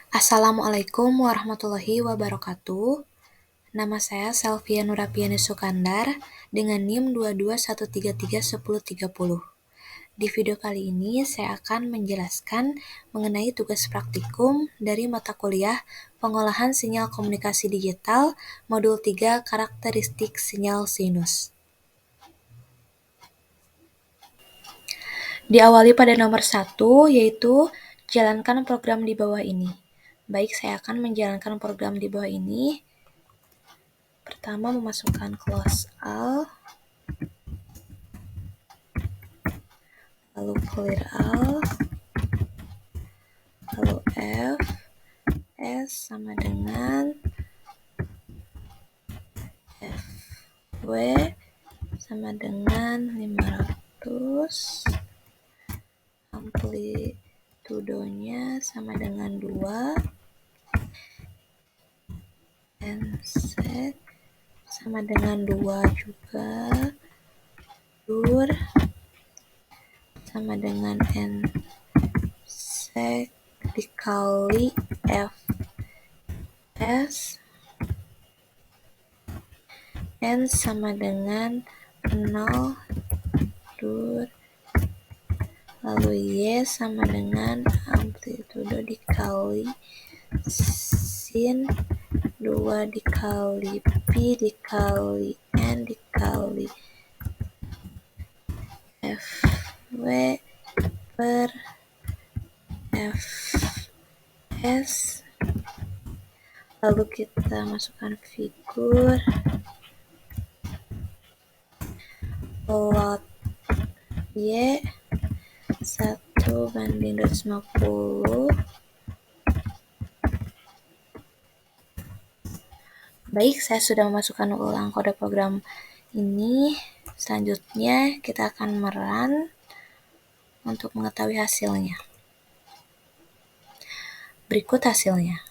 Assalamualaikum warahmatullahi wabarakatuh. Nama saya Selvia Nurapiani Sukandar dengan NIM 2213311030. Di video kali ini saya akan menjelaskan mengenai tugas praktikum dari mata kuliah Pengolahan Sinyal Komunikasi Digital Modul 3 Karakteristik Sinyal Sinus. Diawali pada nomor 1, yaitu jalankan program di bawah ini. Baik, saya akan menjalankan program di bawah ini. Pertama, memasukkan close all, lalu clear all, lalu F, S sama dengan FW sama dengan 500, amplitudonya sama dengan 2, NZ sama dengan 2 juga, dur sama dengan NSEC dikali FS, N sama dengan 0, dur, lalu Y sama dengan amplitudo dikali sin 2 dikali P dikali N dikali FW per FS. Lalu kita masukkan figur plot Y 1:250. Baik, saya sudah memasukkan ulang kode program ini. Selanjutnya kita akan merun untuk mengetahui hasilnya. Berikut hasilnya.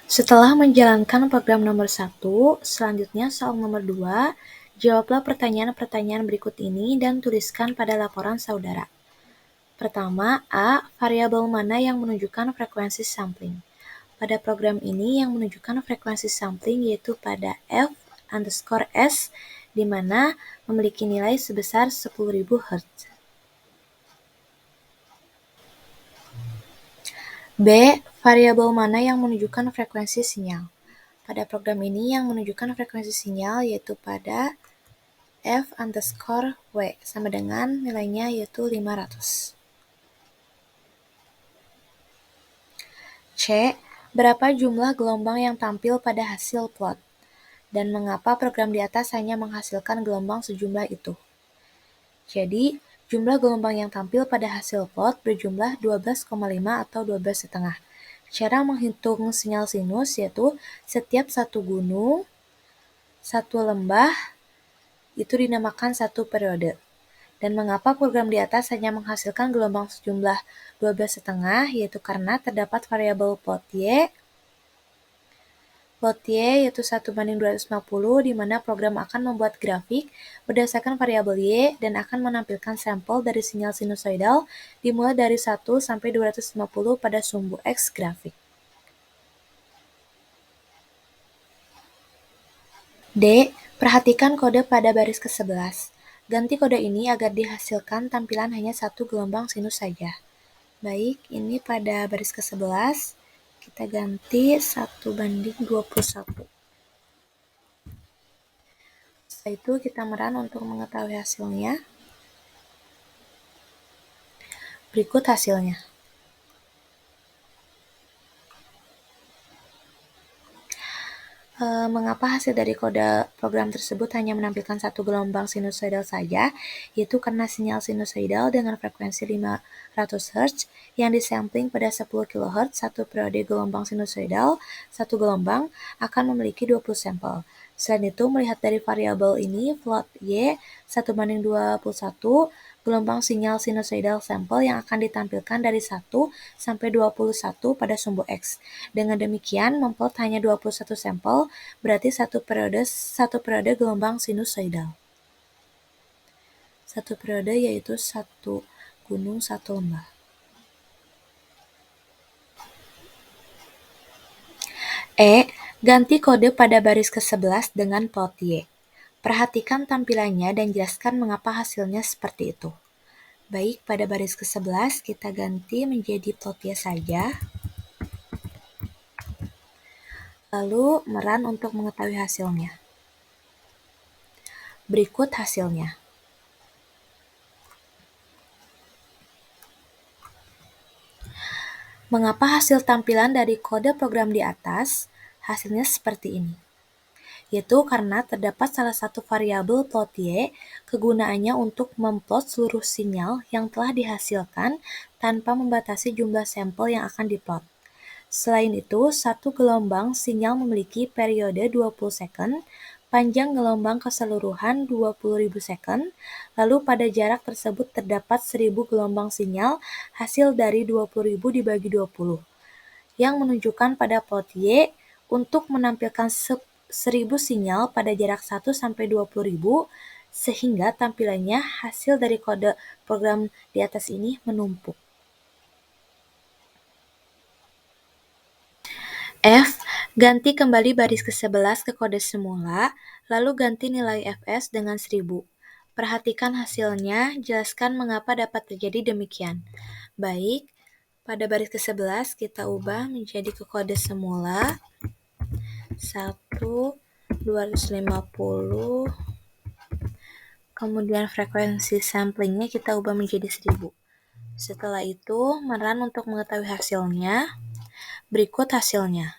Setelah menjalankan program nomor 1, selanjutnya soal nomor 2, jawablah pertanyaan-pertanyaan berikut ini dan tuliskan pada laporan saudara. Pertama, A. Variabel mana yang menunjukkan frekuensi sampling? Pada program ini yang menunjukkan frekuensi sampling yaitu pada F_S, di mana memiliki nilai sebesar 10.000 Hz. B. Variabel mana yang menunjukkan frekuensi sinyal? Pada program ini yang menunjukkan frekuensi sinyal yaitu pada F_W sama dengan nilainya yaitu 500. C. Berapa jumlah gelombang yang tampil pada hasil plot? Dan mengapa program di atas hanya menghasilkan gelombang sejumlah itu? Jadi, jumlah gelombang yang tampil pada hasil plot berjumlah 12,5 atau 12,5. Cara menghitung sinyal sinus yaitu setiap satu gunung, satu lembah, itu dinamakan satu periode. Dan mengapa program di atas hanya menghasilkan gelombang sejumlah 12,5, yaitu karena terdapat variabel plot Y yaitu 1:250, di mana program akan membuat grafik berdasarkan variabel Y dan akan menampilkan sampel dari sinyal sinusoidal dimulai dari 1 sampai 250 pada sumbu X grafik. D. Perhatikan kode pada baris ke-11. Ganti kode ini agar dihasilkan tampilan hanya satu gelombang sinus saja. Baik, ini pada baris ke-11. Kita ganti 1:21. Setelah itu kita merun untuk mengetahui hasilnya. Berikut hasilnya. Mengapa hasil dari kode program tersebut hanya menampilkan satu gelombang sinusoidal saja, yaitu karena sinyal sinusoidal dengan frekuensi 500 Hz yang disampling pada 10 kHz, satu periode gelombang sinusoidal, satu gelombang akan memiliki 20 sampel. Selain itu, melihat dari variabel ini, plot Y 1:21, gelombang sinyal sinusoidal sampel yang akan ditampilkan dari 1 sampai 21 pada sumbu X. Dengan demikian, memplot hanya 21 sampel, berarti satu periode gelombang sinusoidal. Satu periode yaitu satu gunung, satu lembah. Ganti kode pada baris ke-11 dengan plot Y. Perhatikan tampilannya dan jelaskan mengapa hasilnya seperti itu. Baik, pada baris ke-11 kita ganti menjadi plot Y saja. Lalu meran untuk mengetahui hasilnya. Berikut hasilnya. Mengapa hasil tampilan dari kode program di atas hasilnya seperti ini? Yaitu karena terdapat salah satu variabel plot Y, kegunaannya untuk memplot seluruh sinyal yang telah dihasilkan tanpa membatasi jumlah sampel yang akan diplot. Selain itu, satu gelombang sinyal memiliki periode 20 second, panjang gelombang keseluruhan 20.000 second, lalu pada jarak tersebut terdapat 1000 gelombang sinyal hasil dari 20.000 dibagi 20, yang menunjukkan pada plot Y untuk menampilkan 1000 sinyal pada jarak 1 sampai 20.000, sehingga tampilannya hasil dari kode program di atas ini menumpuk. F. Ganti kembali baris ke-11 ke kode semula, lalu ganti nilai Fs dengan 1000. Perhatikan hasilnya, jelaskan mengapa dapat terjadi demikian. Baik, pada baris ke-11 kita ubah menjadi ke kode semula 1/250, kemudian frekuensi samplingnya kita ubah menjadi 1000. Setelah itu, meran untuk mengetahui hasilnya. Berikut hasilnya.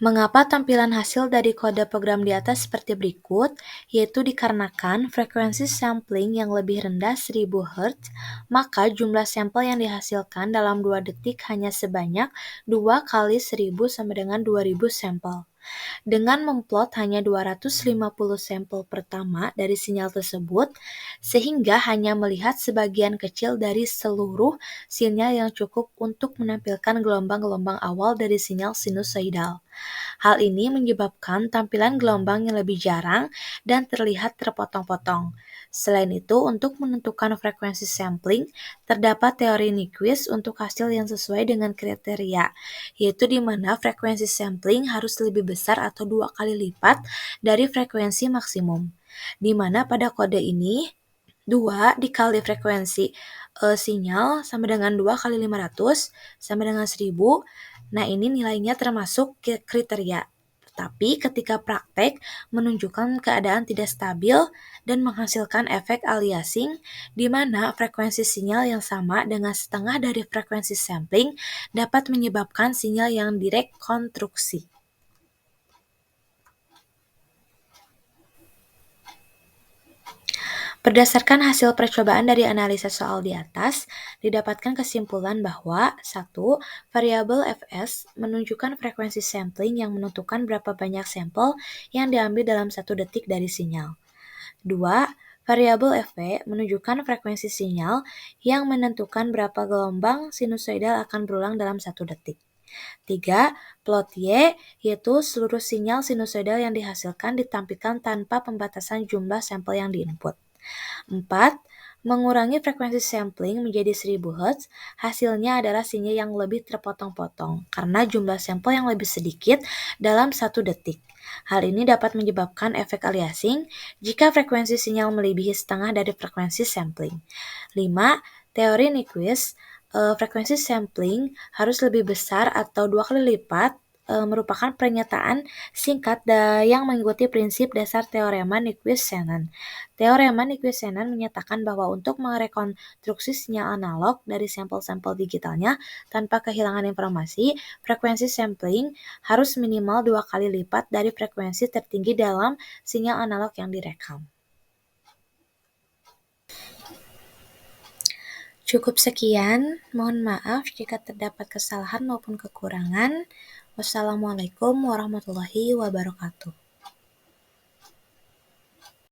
Mengapa tampilan hasil dari kode program di atas seperti berikut, yaitu dikarenakan frekuensi sampling yang lebih rendah 1000 Hz, maka jumlah sampel yang dihasilkan dalam 2 detik hanya sebanyak 2 kali 1000 sama dengan 2000 sampel. Dengan memplot hanya 250 sampel pertama dari sinyal tersebut, sehingga hanya melihat sebagian kecil dari seluruh sinyal yang cukup untuk menampilkan gelombang-gelombang awal dari sinyal sinusoidal. Hal ini menyebabkan tampilan gelombang yang lebih jarang dan terlihat terpotong-potong. Selain itu, untuk menentukan frekuensi sampling, terdapat teori Nyquist untuk hasil yang sesuai dengan kriteria, yaitu di mana frekuensi sampling harus lebih besar atau 2 kali lipat dari frekuensi maksimum. Di mana pada kode ini, 2 dikali frekuensi sinyal sama dengan 2 kali 500 sama dengan 1000. Nah, ini nilainya termasuk kriteria. Tapi ketika praktek menunjukkan keadaan tidak stabil dan menghasilkan efek aliasing di mana frekuensi sinyal yang sama dengan setengah dari frekuensi sampling dapat menyebabkan sinyal yang direkonstruksi. Berdasarkan hasil percobaan dari analisa soal di atas, didapatkan kesimpulan bahwa 1. Variabel Fs menunjukkan frekuensi sampling yang menentukan berapa banyak sampel yang diambil dalam 1 detik dari sinyal. 2. Variabel Fv menunjukkan frekuensi sinyal yang menentukan berapa gelombang sinusoidal akan berulang dalam 1 detik. 3. Plot Y, yaitu seluruh sinyal sinusoidal yang dihasilkan ditampilkan tanpa pembatasan jumlah sampel yang diinput. 4. Mengurangi frekuensi sampling menjadi 1000 Hz, hasilnya adalah sinyal yang lebih terpotong-potong karena jumlah sampel yang lebih sedikit dalam 1 detik. Hal ini dapat menyebabkan efek aliasing jika frekuensi sinyal melebihi setengah dari frekuensi sampling. 5. Teori Nyquist, frekuensi sampling harus lebih besar atau 2 kali lipat merupakan pernyataan singkat yang mengikuti prinsip dasar teorema Nyquist-Shannon. Teorema Nyquist-Shannon menyatakan bahwa untuk merekonstruksi sinyal analog dari sampel-sampel digitalnya tanpa kehilangan informasi, frekuensi sampling harus minimal 2 kali lipat dari frekuensi tertinggi dalam sinyal analog yang direkam. Cukup sekian, mohon maaf jika terdapat kesalahan maupun kekurangan. Wassalamualaikum warahmatullahi wabarakatuh.